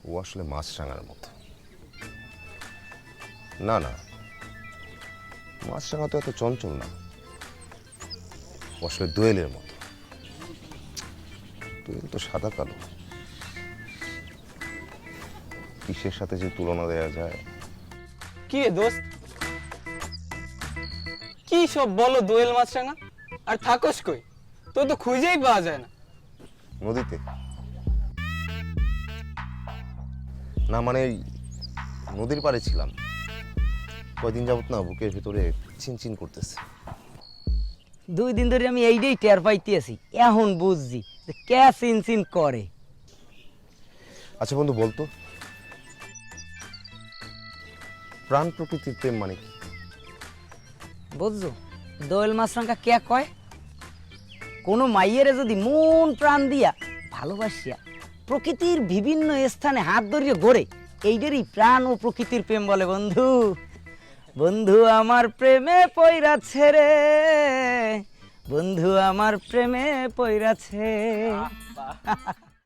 ও আসলে মাছরাঙার মতো। না না, মাছরাঙা তো এত চঞ্চল না, ও আসলে দোয়েলের মতো। দোয়েল তো সাদা কালো, কিসের সাথে যে তুলনা দেওয়া যায়। কি রে দোস্ত, কি সব বলো দোয়েল মাছরাঙা? আর থাকস কই? তো তো খুঁজেই পাওয়া যায় না। নদীতে না, মানে নদীর পাড়ে ছিলাম কয়দিন যাবত না, বুকের ভিতরে চিনচিন করতেছে। 2 দিন ধরে আমি এইটাই টের পাইতেছি, এখন বুঝছি যে কে চিন করে। আচ্ছা বন্ধু, বলতো প্রাণ প্রকৃতির প্রেম মানে কি? বুঝছো দোয়েল মাছরাঙা কে কয়? কোনো মাইয়েরে যদি মন প্রাণ দিয়া ভালোবাসিয়া প্রকৃতির বিভিন্ন স্থানে হাত ধরিয়ে গড়ে, এইটারই প্রাণ ও প্রকৃতির প্রেম বলে বন্ধু। বন্ধু আমার প্রেমে পইরাছে রে, বন্ধু আমার প্রেমে পইরাছে।